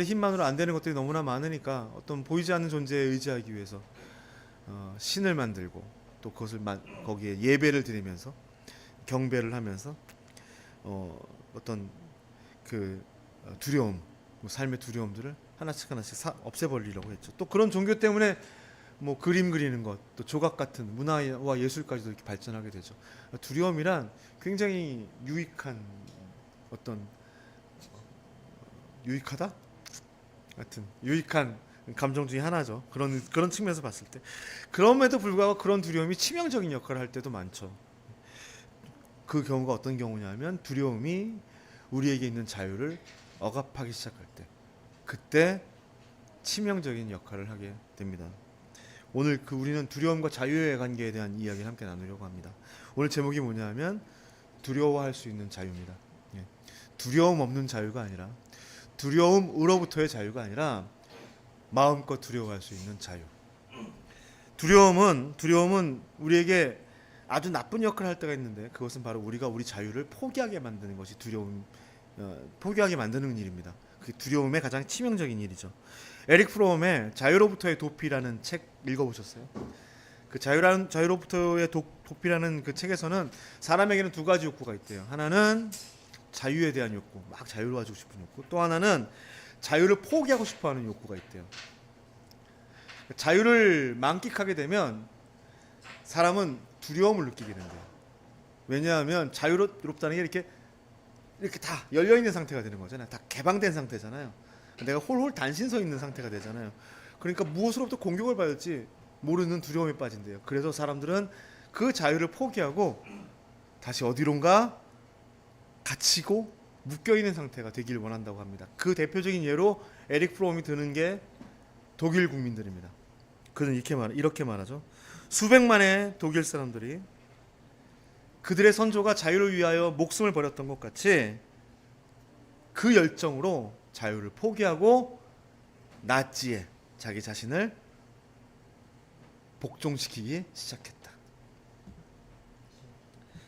힘만으로 안 되는 것들이 너무나 많으니까 어떤 보이지 않는 존재에 의지하기 위해서 신을 만들고 또 거기에 예배를 드리면서 경배를 하면서 어떤 그 두려움, 뭐 삶의 두려움들을 하나씩 없애버리려고 했죠. 또 그런 종교 때문에 뭐 그림 그리는 것, 또 조각 같은 문화와 예술까지도 이렇게 발전하게 되죠. 두려움이란 굉장히 유익한 어떤 유익하다? 하여튼 유익한 감정 중에 하나죠. 그런 측면에서 봤을 때. 그럼에도 불구하고 그런 두려움이 치명적인 역할을 할 때도 많죠. 그 경우가 어떤 경우냐면 두려움이 우리에게 있는 자유를 억압하기 시작할 때, 그때 치명적인 역할을 하게 됩니다. 오늘 우리는 두려움과 자유의 관계에 대한 이야기를 함께 나누려고 합니다. 오늘 제목이 뭐냐면 두려워할 수 있는 자유입니다. 두려움 없는 자유가 아니라, 두려움으로부터의 자유가 아니라 마음껏 두려워할 수 있는 자유. 두려움은 우리에게 아주 나쁜 역할을 할 때가 있는데, 그것은 바로 우리가 우리 자유를 포기하게 만드는 것이 포기하게 만드는 일입니다. 그게 두려움의 가장 치명적인 일이죠. 에릭 프롬의 자유로부터의 도피라는 책 읽어보셨어요? 그 자유로부터의 도피라는 그 책에서는 사람에게는 두 가지 욕구가 있대요. 하나는 자유에 대한 욕구, 막 자유로워지고 싶은 욕구. 또 하나는 자유를 포기하고 싶어하는 욕구가 있대요. 자유를 만끽하게 되면 사람은 두려움을 느끼게 된대요. 왜냐하면 자유롭다는 게 이렇게 다 열려 있는 상태가 되는 거잖아요. 다 개방된 상태잖아요. 내가 홀홀 단신 서 있는 상태가 되잖아요. 그러니까 무엇으로부터 공격을 받을지 모르는 두려움에 빠진대요. 그래서 사람들은 그 자유를 포기하고 다시 어디론가 갇히고 묶여있는 상태가 되길 원한다고 합니다. 그 대표적인 예로 에릭 프롬이 드는 게 독일 국민들입니다. 그는 이렇게 말하죠. 수백만의 독일 사람들이 그들의 선조가 자유를 위하여 목숨을 버렸던 것 같이 그 열정으로 자유를 포기하고 나치에 자기 자신을 복종시키기 시작했다.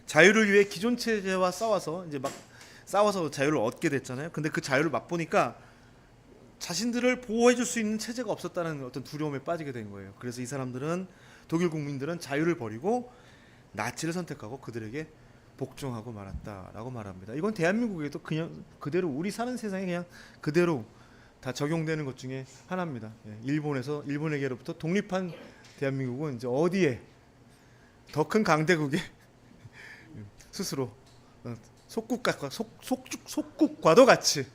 자유를 위해 기존 체제와 싸워서 자유를 얻게 됐잖아요. 근데 그 자유를 맛보니까 자신들을 보호해줄 수 있는 체제가 없었다는 어떤 두려움에 빠지게 된 거예요. 그래서 이 사람들은, 독일 국민들은 자유를 버리고 나치를 선택하고 그들에게 복종하고 말았다라고 말합니다. 이건 대한민국에도 그냥 그대로 우리 사는 세상에 그냥 그대로 다 적용되는 것 중에 하나입니다. 일본에게로부터 독립한 대한민국은 이제 어디에 더 큰 강대국에 스스로 속국과도 같이,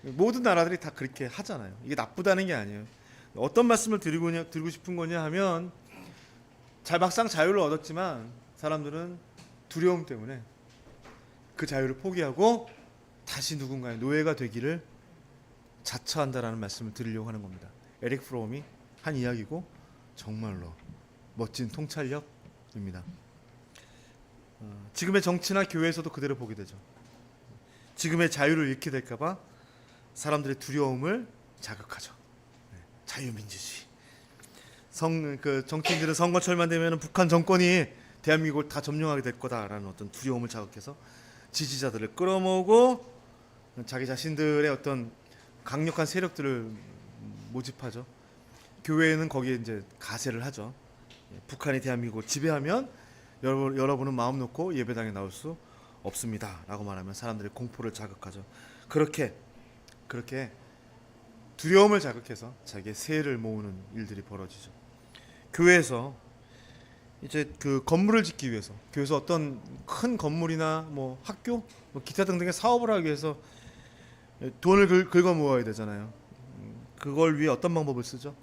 모든 나라들이 다 그렇게 하잖아요. 이게 나쁘다는 게 아니에요. 어떤 말씀을 드리고 싶은 거냐 하면, 막상 자유를 얻었지만 사람들은 두려움 때문에 그 자유를 포기하고 다시 누군가의 노예가 되기를 자처한다라는 말씀을 드리려고 하는 겁니다. 에릭 프롬이 한 이야기고 정말로 멋진 통찰력입니다. 지금의 정치나 교회에서도 그대로 보게 되죠. 지금의 자유를 잃게 될까봐 사람들의 두려움을 자극하죠. 자유민주주의. 정치인들은 선거철만 되면 북한 정권이 대한민국을 다 점령하게 될 거다라는 어떤 두려움을 자극해서 지지자들을 끌어모으고 자기 자신들의 어떤 강력한 세력들을 모집하죠. 교회는 거기에 이제 가세를 하죠. 북한이 대한민국을 지배하면 여러분은 마음 놓고 예배당에 나올 수 없습니다라고 말하면 사람들의 공포를 자극하죠. 그렇게 두려움을 자극해서 자기의 세를 모으는 일들이 벌어지죠. 교회에서 이제 그 건물을 짓기 위해서, 교회에서 어떤 큰 건물이나 뭐 학교, 뭐 기타 등등의 사업을 하기 위해서 돈을 긁어 모아야 되잖아요. 그걸 위해 어떤 방법을 쓰죠?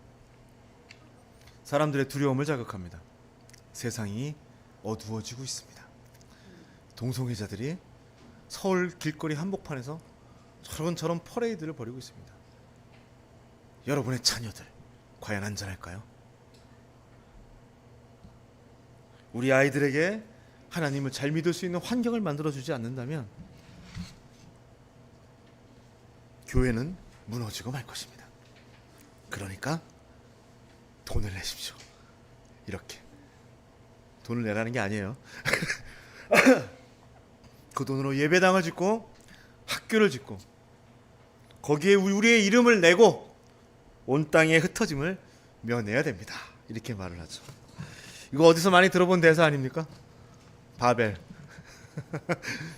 사람들의 두려움을 자극합니다. 세상이 어두워지고 있습니다. 동성애자들이 서울 길거리 한복판에서 저런 퍼레이드를 벌이고 있습니다. 여러분의 자녀들 과연 안전할까요? 우리 아이들에게 하나님을 잘 믿을 수 있는 환경을 만들어주지 않는다면 교회는 무너지고 말 것입니다. 그러니까 돈을 내십시오. 이렇게 돈을 내라는 게 아니에요. 그 돈으로 예배당을 짓고 학교를 짓고 거기에 우리의 이름을 내고 온 땅의 흩어짐을 면해야 됩니다. 이렇게 말을 하죠. 이거 어디서 많이 들어본 대사 아닙니까? 바벨.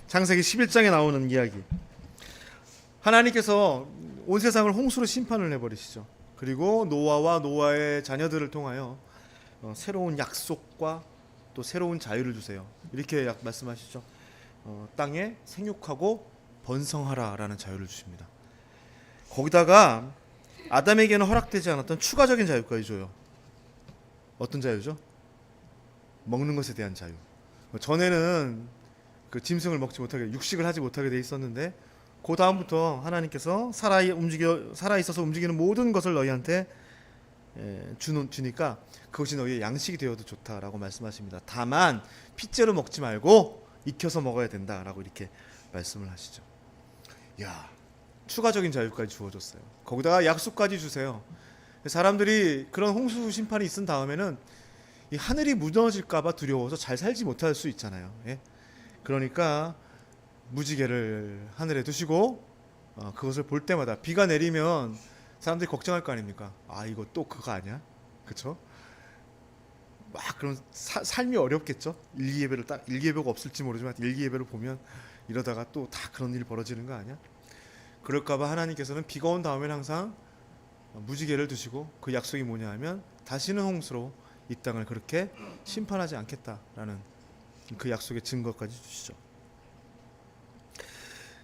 창세기 11장에 나오는 이야기. 하나님께서 온 세상을 홍수로 심판을 해버리시죠. 그리고 노아와 노아의 자녀들을 통하여 새로운 약속과 또 새로운 자유를 주세요. 이렇게 말씀하시죠. 땅에 생육하고 번성하라라는 자유를 주십니다. 거기다가 아담에게는 허락되지 않았던 추가적인 자유까지 줘요. 어떤 자유죠? 먹는 것에 대한 자유. 전에는 그 짐승을 먹지 못하게, 육식을 하지 못하게 돼 있었는데 그 다음부터 하나님께서 살아 있어서 움직이는 모든 것을 너희한테 주니까 그것이 너희의 양식이 되어도 좋다라고 말씀하십니다. 다만 핏째로 먹지 말고 익혀서 먹어야 된다라고 이렇게 말씀을 하시죠. 야, 추가적인 자유까지 주어졌어요. 거기다가 약속까지 주세요. 사람들이 그런 홍수 심판이 있은 다음에는 이 하늘이 무너질까봐 두려워서 잘 살지 못할 수 있잖아요. 예? 그러니까 무지개를 하늘에 두시고 그것을 볼 때마다 비가 내리면 사람들이 걱정할 거 아닙니까? 아, 이거 또 그거 아니야? 그쵸? 막 그런 삶이 어렵겠죠? 일기예배를 딱 일기예배가 없을지 모르지만 일기예배를 보면 이러다가 또 다 그런 일이 벌어지는 거 아니야? 그럴까봐 하나님께서는 비가 온 다음에는 항상 무지개를 두시고 그 약속이 뭐냐 하면 다시는 홍수로 이 땅을 그렇게 심판하지 않겠다라는 그 약속의 증거까지 주시죠.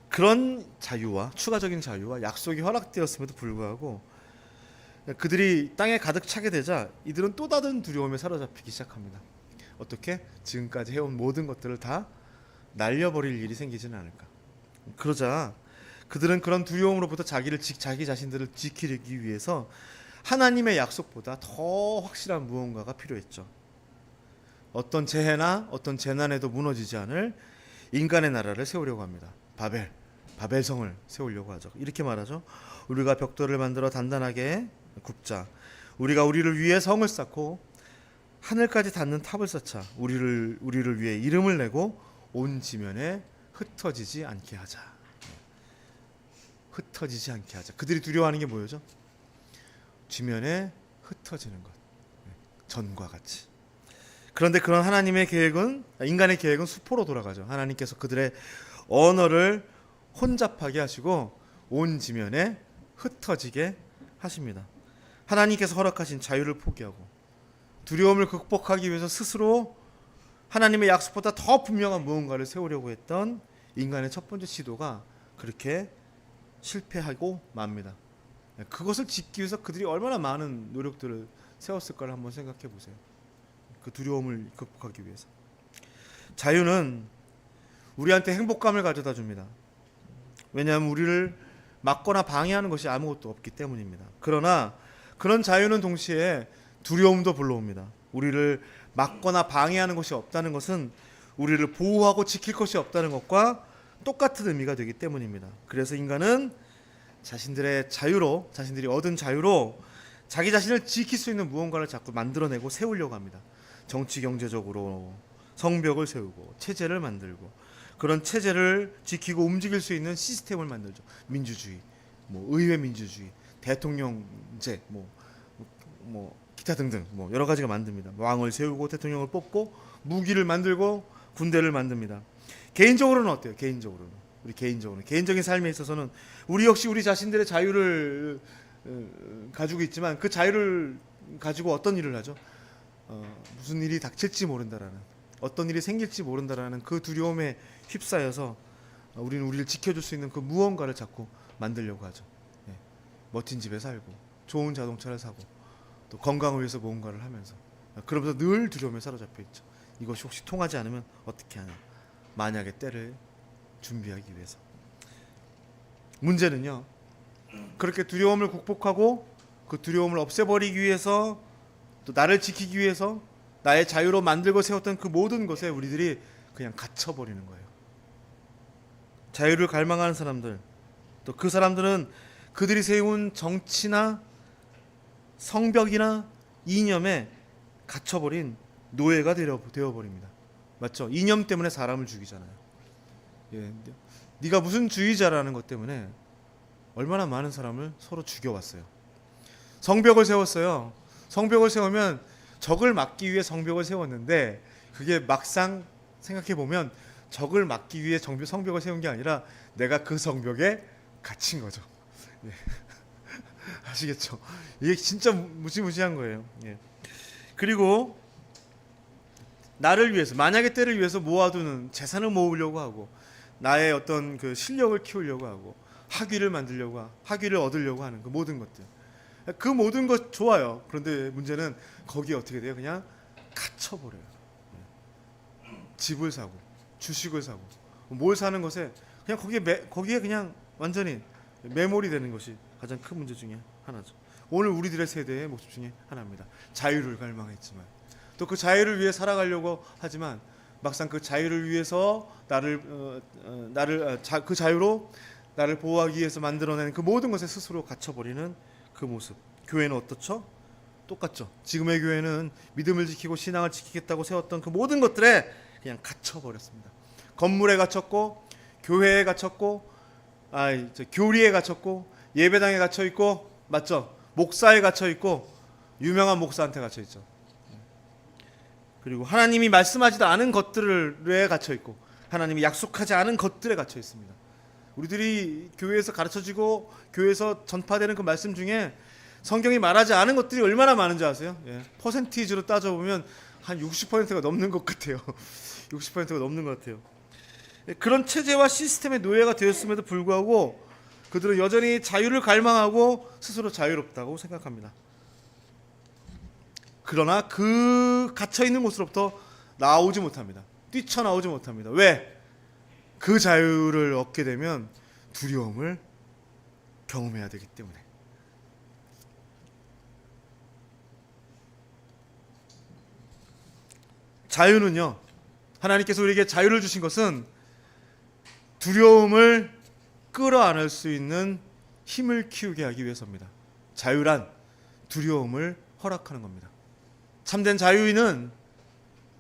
그런 자유와 추가적인 자유와 약속이 허락되었음에도 불구하고 그들이 땅에 가득 차게 되자 이들은 또 다른 두려움에 사로잡히기 시작합니다. 어떻게? 지금까지 해온 모든 것들을 다 날려버릴 일이 생기지는 않을까. 그러자 그들은 그런 두려움으로부터 자기 자신들을 지키기 위해서 하나님의 약속보다 더 확실한 무언가가 필요했죠. 어떤 재해나 어떤 재난에도 무너지지 않을 인간의 나라를 세우려고 합니다. 바벨성을 세우려고 하죠. 이렇게 말하죠. 우리가 벽돌을 만들어 단단하게 굽자. 우리가 우리를 위해 성을 쌓고 하늘까지 닿는 탑을 쌓자. 우리를 위해 이름을 내고 온 지면에 흩어지지 않게 하자. 흩어지지 않게 하자. 그들이 두려워하는 게 뭐죠? 지면에 흩어지는 것. 전과 같이. 그런데 그런 하나님의 계획은, 인간의 계획은 수포로 돌아가죠. 하나님께서 그들의 언어를 혼잡하게 하시고 온 지면에 흩어지게 하십니다. 하나님께서 허락하신 자유를 포기하고 두려움을 극복하기 위해서 스스로 하나님의 약속보다 더 분명한 무언가를 세우려고 했던 인간의 첫 번째 시도가 그렇게 실패하고 맙니다. 그것을 짓기 위해서 그들이 얼마나 많은 노력들을 세웠을까를 한번 생각해 보세요. 그 두려움을 극복하기 위해서. 자유는 우리한테 행복감을 가져다 줍니다. 왜냐하면 우리를 막거나 방해하는 것이 아무것도 없기 때문입니다. 그러나 그런 자유는 동시에 두려움도 불러옵니다. 우리를 막거나 방해하는 것이 없다는 것은 우리를 보호하고 지킬 것이 없다는 것과 똑같은 의미가 되기 때문입니다. 그래서 인간은 자신들이 얻은 자유로 자기 자신을 지킬 수 있는 무언가를 자꾸 만들어내고 세우려고 합니다. 정치 경제적으로 성벽을 세우고 체제를 만들고 그런 체제를 지키고 움직일 수 있는 시스템을 만들죠. 민주주의, 의회 민주주의, 대통령제, 기타 등등 여러 가지가 만듭니다. 왕을 세우고 대통령을 뽑고 무기를 만들고 군대를 만듭니다. 개인적으로는 어때요? 개인적인 삶에 있어서는 우리 역시 우리 자신들의 자유를 가지고 있지만 그 자유를 가지고 어떤 일을 하죠? 무슨 일이 닥칠지 모른다라는, 어떤 일이 생길지 모른다라는 그 두려움에 휩싸여서 우리는 우리를 지켜줄 수 있는 그 무언가를 자꾸 만들려고 하죠. 멋진 집에 살고 좋은 자동차를 사고 또 건강을 위해서 무언가를 하면서 그러면서 늘 두려움에 사로잡혀 있죠. 이것이 혹시 통하지 않으면 어떻게 하나, 만약의 때를 준비하기 위해서. 문제는요, 그렇게 두려움을 극복하고 그 두려움을 없애버리기 위해서 또 나를 지키기 위해서 나의 자유로 만들고 세웠던 그 모든 것에 우리들이 그냥 갇혀버리는 거예요. 자유를 갈망하는 사람들, 또 그 사람들은 그들이 세운 정치나 성벽이나 이념에 갇혀버린 노예가 되어버립니다. 맞죠? 이념 때문에 사람을 죽이잖아요. 네가 무슨 주의자라는 것 때문에 얼마나 많은 사람을 서로 죽여왔어요. 성벽을 세웠어요. 성벽을 세우면 적을 막기 위해 성벽을 세웠는데 그게 막상 생각해 보면 적을 막기 위해 성벽을 세운 게 아니라 내가 그 성벽에 갇힌 거죠. 예. 아시겠죠? 이게 진짜 무시무시한 거예요. 예. 그리고 나를 위해서, 만약의 때를 위해서 모아두는 재산을 모으려고 하고 나의 어떤 그 실력을 키우려고 하고 학위를 만들려고 학위를 얻으려고 하는 그 모든 것들, 그 모든 것 좋아요. 그런데 문제는 거기에 어떻게 돼요? 그냥 갇혀버려요. 집을 사고 주식을 사고 뭘 사는 것에 그냥 거기에 그냥 완전히 매몰이 되는 것이 가장 큰 문제 중에 하나죠. 오늘 우리들의 세대의 모습 중에 하나입니다. 자유를 갈망했지만 또 그 자유를 위해 살아가려고 하지만 막상 그 자유를 위해서 그 자유로 나를 보호하기 위해서 만들어낸 그 모든 것에 스스로 갇혀버리는 그 모습. 교회는 어떻죠? 똑같죠. 지금의 교회는 믿음을 지키고 신앙을 지키겠다고 세웠던 그 모든 것들에 그냥 갇혀버렸습니다. 건물에 갇혔고 교회에 갇혔고 교리에 갇혔고 예배당에 갇혀있고, 맞죠? 목사에 갇혀있고 유명한 목사한테 갇혀있죠. 그리고 하나님이 말씀하지도 않은 것들에 갇혀있고 하나님이 약속하지 않은 것들에 갇혀있습니다. 우리들이 교회에서 가르쳐지고 교회에서 전파되는 그 말씀 중에 성경이 말하지 않은 것들이 얼마나 많은지 아세요? 예. 퍼센티지로 따져보면 한 60%가 넘는 것 같아요. 60%가 넘는 것 같아요. 그런 체제와 시스템의 노예가 되었음에도 불구하고 그들은 여전히 자유를 갈망하고 스스로 자유롭다고 생각합니다. 그러나 그 갇혀있는 곳으로부터 나오지 못합니다. 뛰쳐나오지 못합니다. 왜? 그 자유를 얻게 되면 두려움을 경험해야 되기 때문에. 자유는요, 하나님께서 우리에게 자유를 주신 것은 두려움을 끌어안을 수 있는 힘을 키우게 하기 위해서입니다. 자유란 두려움을 허락하는 겁니다. 참된 자유인은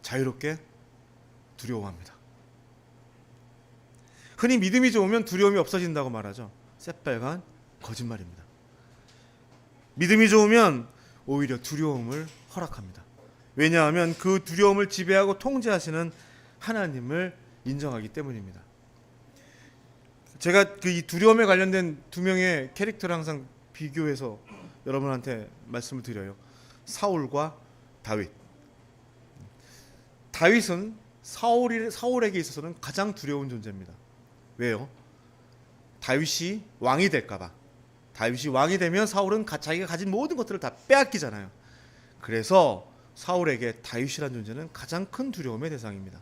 자유롭게 두려워합니다. 흔히 믿음이 좋으면 두려움이 없어진다고 말하죠. 새빨간 거짓말입니다. 믿음이 좋으면 오히려 두려움을 허락합니다. 왜냐하면 그 두려움을 지배하고 통제하시는 하나님을 인정하기 때문입니다. 제가 이 두려움에 관련된 두 명의 캐릭터를 항상 비교해서 여러분한테 말씀을 드려요. 사울과 다윗. 다윗은 사울에게 있어서는 가장 두려운 존재입니다. 왜요? 다윗이 왕이 될까봐. 다윗이 왕이 되면 사울은 자기가 가진 모든 것들을 다 빼앗기잖아요. 그래서 사울에게 다윗이라는 존재는 가장 큰 두려움의 대상입니다.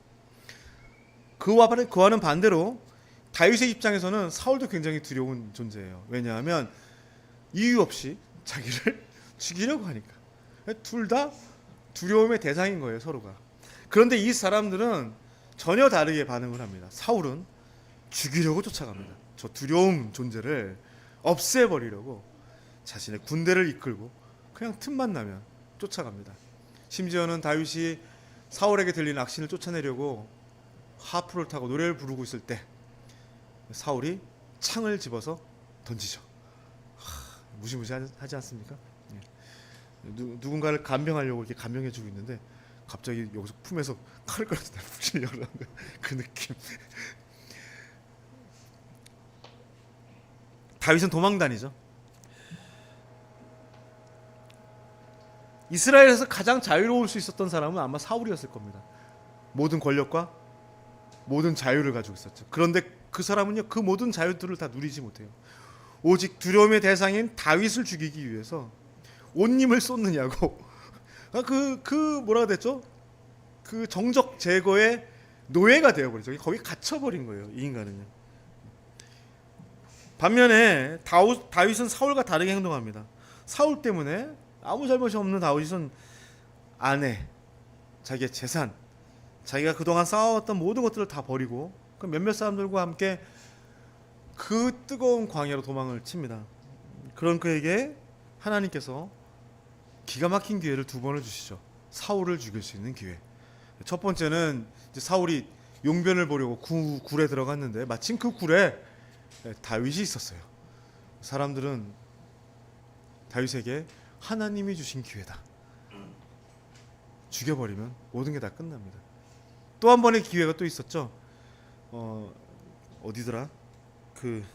그와는 반대로 다윗의 입장에서는 사울도 굉장히 두려운 존재예요. 왜냐하면 이유 없이 자기를 죽이려고 하니까. 둘 다 두려움의 대상인 거예요, 서로가. 그런데 이 사람들은 전혀 다르게 반응을 합니다. 사울은 죽이려고 쫓아갑니다. 저 두려움 존재를 없애버리려고 자신의 군대를 이끌고 그냥 틈만 나면 쫓아갑니다. 심지어는 다윗이 사울에게 들린 악신을 쫓아내려고 하프를 타고 노래를 부르고 있을 때 사울이 창을 집어서 던지죠. 무시무시하지 않습니까? 누군가를 간병하려고 이렇게 간병해주고 있는데 갑자기 여기서 품에서 칼을 꺼내서 날 부시려고 하는 그 느낌. 다윗은 도망다니죠. 이스라엘에서 가장 자유로울 수 있었던 사람은 아마 사울이었을 겁니다. 모든 권력과 모든 자유를 가지고 있었죠. 그런데 그 사람은요, 그 모든 자유들을 다 누리지 못해요. 오직 두려움의 대상인 다윗을 죽이기 위해서 온 힘을 쏟느냐고. 뭐라고 됐죠? 그 정적 제거의 노예가 되어버리죠. 거기 갇혀버린 거예요, 이 인간은요. 반면에 다윗은 사울과 다르게 행동합니다. 사울 때문에 아무 잘못이 없는 다윗은 아내, 자기의 재산, 자기가 그동안 쌓아왔던 모든 것들을 다 버리고 그 몇몇 사람들과 함께 그 뜨거운 광야로 도망을 칩니다. 그런 그에게 하나님께서 기가 막힌 기회를 두 번을 주시죠. 사울을 죽일 수 있는 기회. 첫 번째는 이제 사울이 용변을 보려고 굴에 들어갔는데 마침 그 굴에 다윗이 있었어요. 사람들은 다윗에게 하나님이 주신 기회다. 죽여버리면 모든 게 다 끝납니다. 또 한 번의 기회가 또 있었죠. 어디더라? 그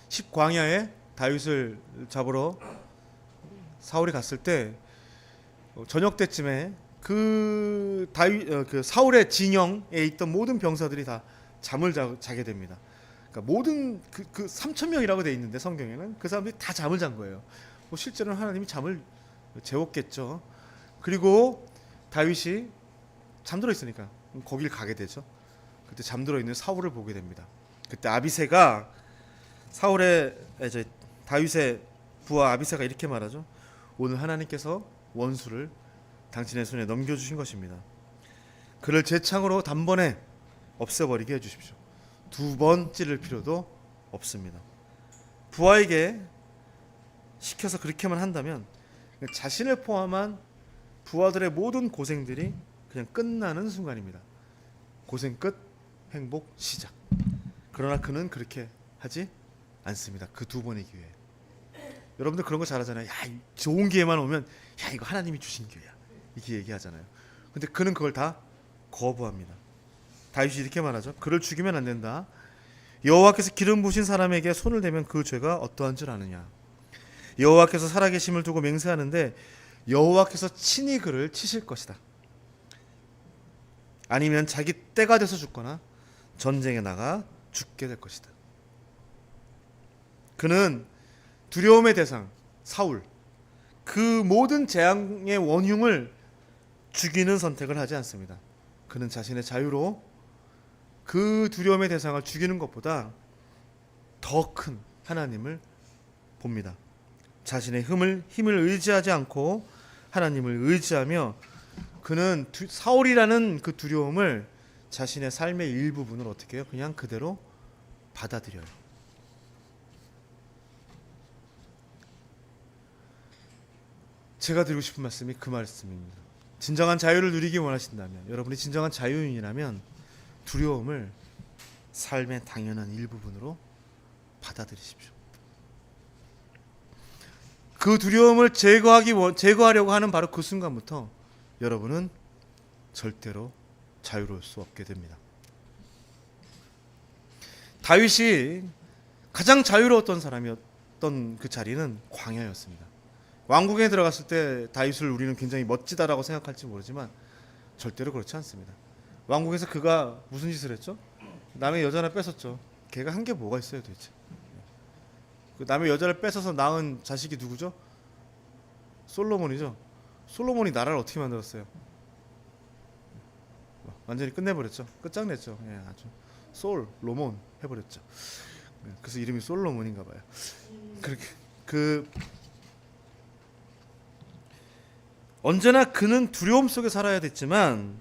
십광야에 다윗을 잡으러 사울이 갔을 때 저녁 때쯤에 그 사울의 진영에 있던 모든 병사들이 다 잠을 자게 됩니다. 그러니까 모든 그 3천 명이라고 돼 있는데 성경에는 그 사람들이 다 잠을 잔 거예요. 뭐 실제로는 하나님이 잠을 재웠겠죠. 그리고 다윗이 잠들어 있으니까 거길 가게 되죠. 그때 잠들어 있는 사울을 보게 됩니다. 그때 아비새가 다윗의 부하 아비새가 이렇게 말하죠. 오늘 하나님께서 원수를 당신의 손에 넘겨주신 것입니다. 그를 제 창으로 단번에 없애버리게 해주십시오. 2번 찌를 필요도 없습니다. 부하에게 시켜서 그렇게만 한다면 자신을 포함한 부하들의 모든 고생들이 그냥 끝나는 순간입니다. 고생 끝, 행복 시작. 그러나 그는 그렇게 하지 않습니다. 그 2번의 기회. 여러분들 그런 거 잘하잖아요. 야, 좋은 기회만 오면 야, 이거 하나님이 주신 기회야. 이렇게 얘기하잖아요. 근데 그는 그걸 다 거부합니다. 다윗이 이렇게 말하죠. 그를 죽이면 안 된다. 여호와께서 기름 부으신 사람에게 손을 대면 그 죄가 어떠한 줄 아느냐. 여호와께서 살아계심을 두고 맹세하는데 여호와께서 친히 그를 치실 것이다. 아니면 자기 때가 돼서 죽거나 전쟁에 나가 죽게 될 것이다. 그는 두려움의 대상 사울, 그 모든 재앙의 원흉을 죽이는 선택을 하지 않습니다. 그는 자신의 자유로 그 두려움의 대상을 죽이는 것보다 더 큰 하나님을 봅니다. 자신의 힘을 의지하지 않고 하나님을 의지하며 그는 사울이라는 그 두려움을 자신의 삶의 일부분을 어떻게 해요? 그냥 그대로 받아들여요. 제가 드리고 싶은 말씀이 그 말씀입니다. 진정한 자유를 누리기 원하신다면, 여러분이 진정한 자유인이라면 두려움을 삶의 당연한 일부분으로 받아들이십시오. 그 두려움을 제거하려고 하는 바로 그 순간부터 여러분은 절대로 자유로울 수 없게 됩니다. 다윗이 가장 자유로웠던 사람이었던 그 자리는 광야였습니다. 왕궁에 들어갔을 때 다윗을 우리는 굉장히 멋지다라고 생각할지 모르지만 절대로 그렇지 않습니다. 왕궁에서 그가 무슨 짓을 했죠? 남의 여자를 뺏었죠. 걔가 한 게 뭐가 있어요 도대체? 그 남의 여자를 뺏어서 낳은 자식이 누구죠? 솔로몬이죠. 솔로몬이 나라를 어떻게 만들었어요? 완전히 끝내버렸죠. 끝장냈죠. 예, 아주 솔로몬 해버렸죠. 그래서 이름이 솔로몬인가 봐요. 그렇게 언제나 그는 두려움 속에 살아야 됐지만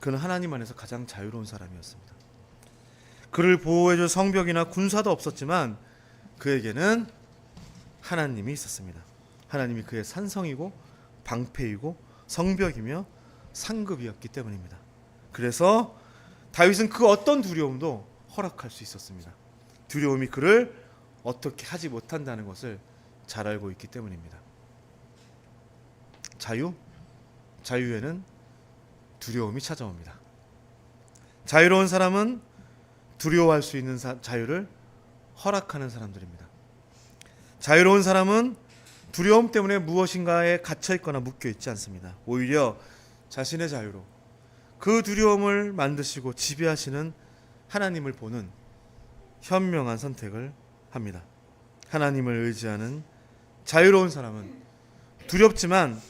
그는 하나님 안에서 가장 자유로운 사람이었습니다. 그를 보호해줄 성벽이나 군사도 없었지만 그에게는 하나님이 있었습니다. 하나님이 그의 산성이고 방패이고 성벽이며 상급이었기 때문입니다. 그래서 다윗은 그 어떤 두려움도 허락할 수 있었습니다. 두려움이 그를 어떻게 하지 못한다는 것을 잘 알고 있기 때문입니다. 자유에는 두려움이 찾아옵니다. 자유로운 사람은 두려워할 수 있는 자유를 허락하는 사람들입니다. 자유로운 사람은 두려움 때문에 무엇인가에 갇혀있거나 묶여있지 않습니다. 오히려 자신의 자유로 그 두려움을 만드시고 지배하시는 하나님을 보는 현명한 선택을 합니다. 하나님을 의지하는 자유로운 사람은 두렵지만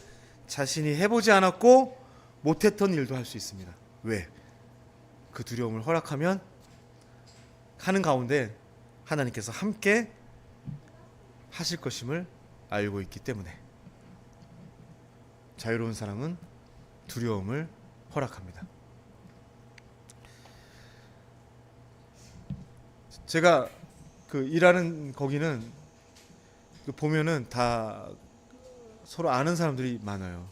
자신이 해보지 않았고 못했던 일도 할 수 있습니다. 왜? 그 두려움을 허락하면 하는 가운데 하나님께서 함께 하실 것임을 알고 있기 때문에 자유로운 사람은 두려움을 허락합니다. 제가 그 일하는 거기는 보면은 다 서로 아는 사람들이 많아요.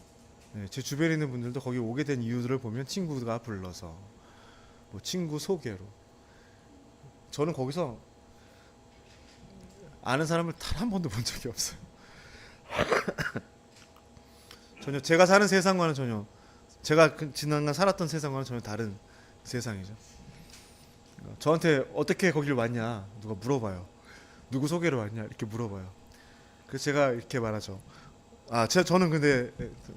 네, 제 주변에 있는 분들도 거기 오게 된 이유들을 보면 친구가 불러서 뭐 친구 소개로. 저는 거기서 아는 사람을 단 한 번도 본 적이 없어요. 전혀 제가 사는 세상과는 전혀, 제가 지난날 살았던 세상과는 전혀 다른 세상이죠. 저한테 어떻게 거기를 왔냐 누가 물어봐요. 누구 소개로 왔냐 이렇게 물어봐요. 그래서 제가 이렇게 말하죠. 저는 근데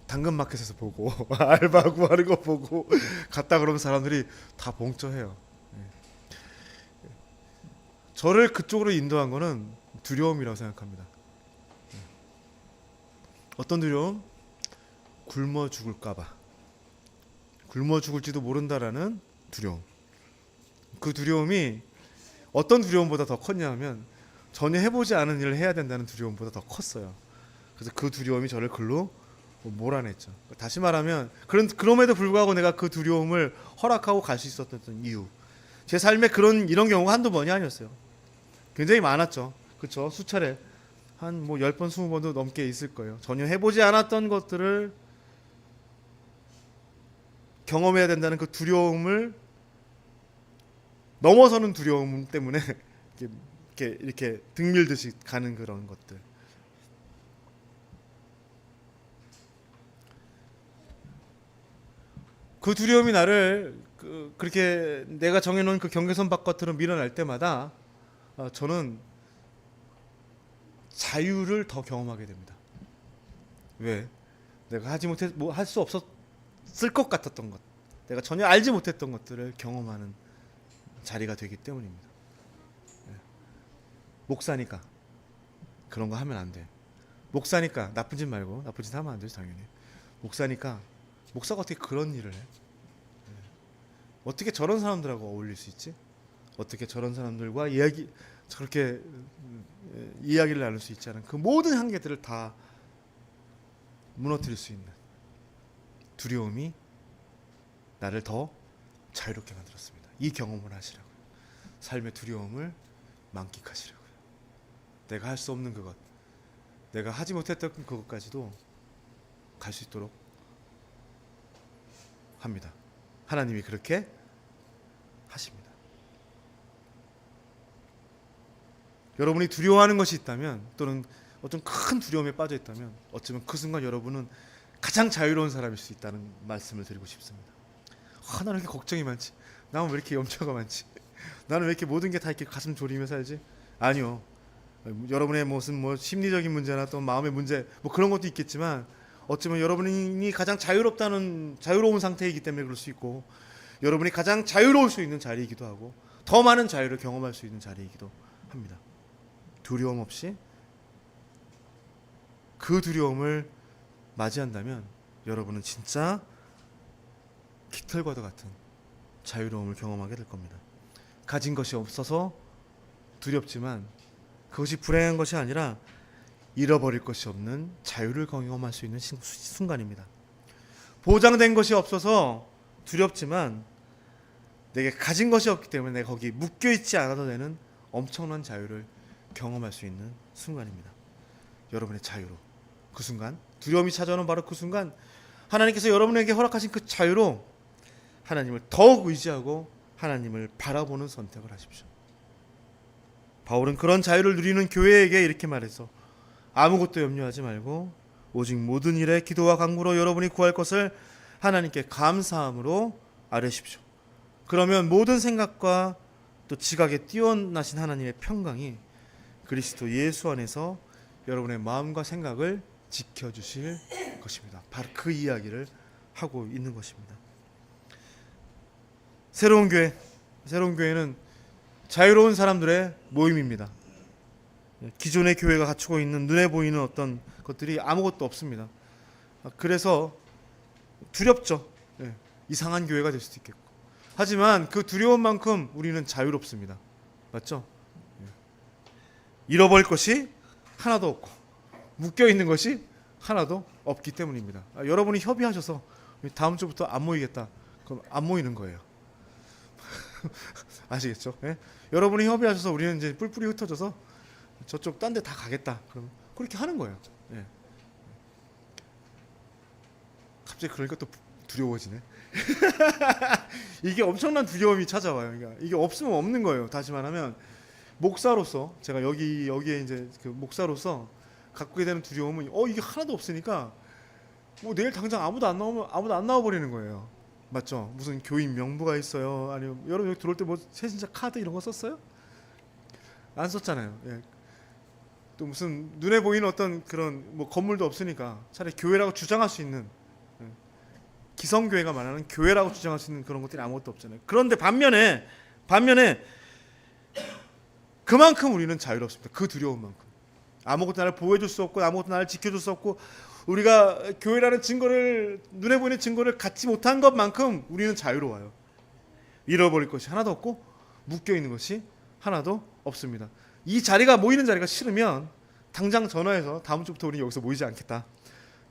당근마켓에서 보고 알바 구하는 거 보고 갔다. 그러면 사람들이 다 봉쳐해요. 저를 그쪽으로 인도한 거는 두려움이라고 생각합니다. 어떤 두려움? 굶어 죽을까봐, 굶어 죽을지도 모른다라는 두려움. 그 두려움이 어떤 두려움보다 더 컸냐 하면 전혀 해보지 않은 일을 해야 된다는 두려움보다 더 컸어요. 그래서 그 두려움이 저를 글로 몰아냈죠. 다시 말하면 그럼에도 불구하고 내가 그 두려움을 허락하고 갈 수 있었던 이유, 제 삶에 이런 경우가 한두 번이 아니었어요. 굉장히 많았죠. 그렇죠? 수차례 한 10번 20번도 넘게 있을 거예요. 전혀 해보지 않았던 것들을 경험해야 된다는 그 두려움을 넘어서는 두려움 때문에 이렇게 등밀듯이 가는 그런 것들. 그 두려움이 나를 그렇게 내가 정해놓은 그 경계선 바깥으로 밀어낼 때마다 저는 자유를 더 경험하게 됩니다. 왜? 내가 할 수 없었을 것 같았던 것, 내가 전혀 알지 못했던 것들을 경험하는 자리가 되기 때문입니다. 목사니까 그런 거 하면 안 돼. 목사니까 나쁜 짓 말고, 나쁜 짓 하면 안 되죠 당연히. 목사니까, 목사가 어떻게 그런 일을 해? 어떻게 저런 사람들하고 어울릴 수 있지? 어떻게 저런 사람들과 저렇게 이야기를 나눌 수 있지 않은 그 모든 한계들을 다 무너뜨릴 수 있는 두려움이 나를 더 자유롭게 만들었습니다. 이 경험을 하시라고요. 삶의 두려움을 만끽하시라고요. 내가 할 수 없는 그것, 내가 하지 못했던 그것까지도 갈 수 있도록 합니다. 하나님이 그렇게 하십니다. 여러분이 두려워하는 것이 있다면, 또는 어떤 큰 두려움에 빠져 있다면, 어쩌면 그 순간 여러분은 가장 자유로운 사람일 수 있다는 말씀을 드리고 싶습니다. 나는 왜 이렇게 걱정이 많지? 나는 왜 이렇게 염려가 많지? 나는 왜 이렇게 모든 게 다 이렇게 가슴 졸이며 살지? 아니요. 여러분의 무슨 심리적인 문제나 또 마음의 문제 그런 것도 있겠지만, 어쩌면 여러분이 가장 자유로운 상태이기 때문에 그럴 수 있고, 여러분이 가장 자유로울 수 있는 자리이기도 하고, 더 많은 자유를 경험할 수 있는 자리이기도 합니다. 두려움 없이 그 두려움을 맞이한다면 여러분은 진짜 깃털과도 같은 자유로움을 경험하게 될 겁니다. 가진 것이 없어서 두렵지만 그것이 불행한 것이 아니라 잃어버릴 것이 없는 자유를 경험할 수 있는 순간입니다. 보장된 것이 없어서 두렵지만 내게 가진 것이 없기 때문에 내가 거기 묶여있지 않아도 되는 엄청난 자유를 경험할 수 있는 순간입니다. 여러분의 자유로, 그 순간, 두려움이 찾아오는 바로 그 순간, 하나님께서 여러분에게 허락하신 그 자유로 하나님을 더욱 의지하고 하나님을 바라보는 선택을 하십시오. 바울은 그런 자유를 누리는 교회에게 이렇게 말해서, 아무것도 염려하지 말고 오직 모든 일에 기도와 간구로 여러분이 구할 것을 하나님께 감사함으로 아뢰십시오. 그러면 모든 생각과 또 지각에 뛰어나신 하나님의 평강이 그리스도 예수 안에서 여러분의 마음과 생각을 지켜주실 것입니다. 바로 그 이야기를 하고 있는 것입니다. 새로운 교회는 자유로운 사람들의 모임입니다. 기존의 교회가 갖추고 있는 눈에 보이는 어떤 것들이 아무것도 없습니다. 그래서 두렵죠. 이상한 교회가 될 수도 있겠고. 하지만 그 두려움만큼 우리는 자유롭습니다. 맞죠? 잃어버릴 것이 하나도 없고 묶여있는 것이 하나도 없기 때문입니다. 여러분이 협의하셔서 다음 주부터 안 모이겠다, 그럼 안 모이는 거예요. 아시겠죠? 여러분이 협의하셔서 우리는 이제 뿔뿔이 흩어져서 저쪽 딴 데 다 가겠다, 그럼 그렇게 하는 거예요. 갑자기 그러니까 또 두려워지네. 이게 엄청난 두려움이 찾아와요. 그러니까 이게 없으면 없는 거예요. 다시 말하면 목사로서 제가 여기에 이제 그 목사로서 갖게 되는 두려움은 이게 하나도 없으니까 뭐 내일 당장 아무도 안 나와 버리는 거예요. 맞죠? 무슨 교인 명부가 있어요? 아니면 여러분 여기 들어올 때 뭐 새신자 카드 이런 거 썼어요? 안 썼잖아요. 예. 또 무슨 눈에 보이는 어떤 그런 뭐 건물도 없으니까 차라리 교회라고 주장할 수 있는 기성교회가 말하는 교회라고 주장할 수 있는 그런 것들이 아무것도 없잖아요. 그런데 반면에 그만큼 우리는 자유롭습니다. 그 두려움만큼. 아무것도 나를 보호해줄 수 없고 아무것도 나를 지켜줄 수 없고 우리가 교회라는 증거를 눈에 보이는 증거를 갖지 못한 것만큼 우리는 자유로워요. 잃어버릴 것이 하나도 없고 묶여있는 것이 하나도 없습니다. 이 자리가 모이는 자리가 싫으면 당장 전화해서 다음 주부터 우리 여기서 모이지 않겠다.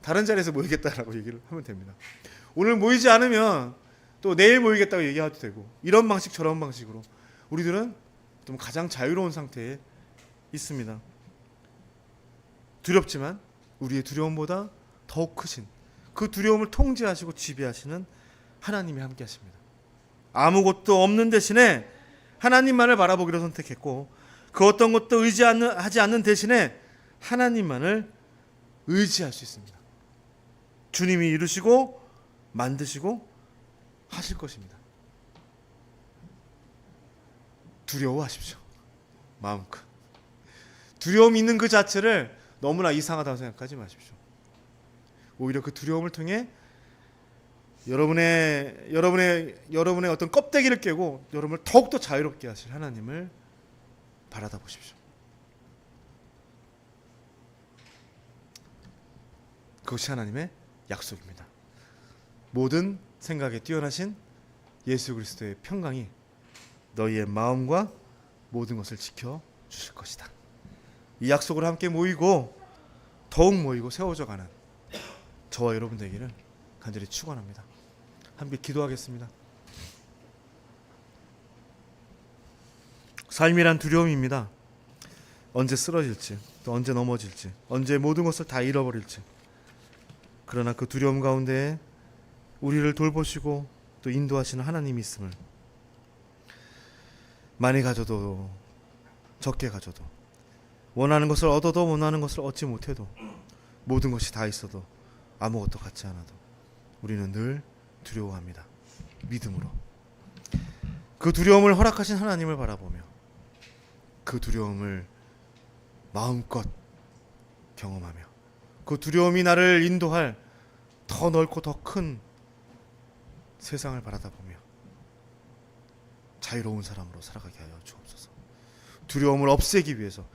다른 자리에서 모이겠다라고 얘기를 하면 됩니다. 오늘 모이지 않으면 또 내일 모이겠다고 얘기해도 되고 이런 방식 저런 방식으로 우리들은 좀 가장 자유로운 상태에 있습니다. 두렵지만 우리의 두려움보다 더욱 크신 그 두려움을 통제하시고 지배하시는 하나님이 함께 하십니다. 아무것도 없는 대신에 하나님만을 바라보기로 선택했고 그 어떤 것도 하지 않는 대신에 하나님만을 의지할 수 있습니다. 주님이 이루시고 만드시고 하실 것입니다. 두려워하십시오. 마음껏. 두려움이 있는 그 자체를 너무나 이상하다고 생각하지 마십시오. 오히려 그 두려움을 통해 여러분의 어떤 껍데기를 깨고 여러분을 더욱더 자유롭게 하실 하나님을 바라다 보십시오. 그것이 하나님의 약속입니다. 모든 생각에 뛰어나신 예수 그리스도의 평강이 너희의 마음과 모든 것을 지켜 주실 것이다. 이 약속으로 함께 모이고 더욱 모이고 세워져 가는 저와 여러분 되기를 간절히 축원합니다. 함께 기도하겠습니다. 삶이란 두려움입니다. 언제 쓰러질지, 또 언제 넘어질지, 언제 모든 것을 다 잃어버릴지. 그러나 그 두려움 가운데 우리를 돌보시고 또 인도하시는 하나님이 있음을 많이 가져도 적게 가져도 원하는 것을 얻어도 원하는 것을 얻지 못해도 모든 것이 다 있어도 아무것도 갖지 않아도 우리는 늘 두려워합니다. 믿음으로 그 두려움을 허락하신 하나님을 바라보며 그 두려움을 마음껏 경험하며 그 두려움이 나를 인도할 더 넓고 더 큰 세상을 바라다보며 자유로운 사람으로 살아가게 하여 주옵소서. 두려움을 없애기 위해서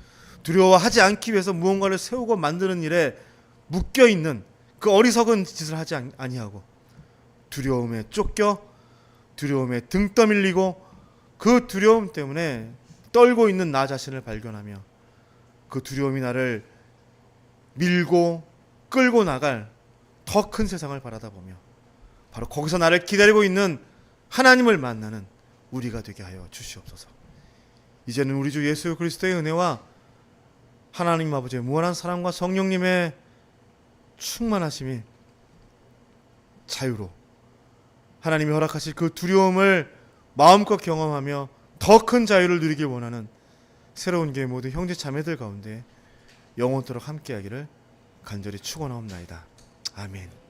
두려워하지 않기 위해서 무언가를 세우고 만드는 일에 묶여있는 그 어리석은 짓을 하지 아니하고 두려움에 쫓겨 두려움에 등 떠밀리고 그 두려움 때문에 떨고 있는 나 자신을 발견하며 그 두려움이 나를 밀고 끌고 나갈 더 큰 세상을 바라다보며 바로 거기서 나를 기다리고 있는 하나님을 만나는 우리가 되게 하여 주시옵소서. 이제는 우리 주 예수 그리스도의 은혜와 하나님 아버지의 무한한 사랑과 성령님의 충만하심이 자유로 하나님이 허락하실 그 두려움을 마음껏 경험하며 더 큰 자유를 누리길 원하는 새로운 교회 모든 형제 자매들 가운데 영원토록 함께하기를 간절히 축원하옵나이다. 아멘.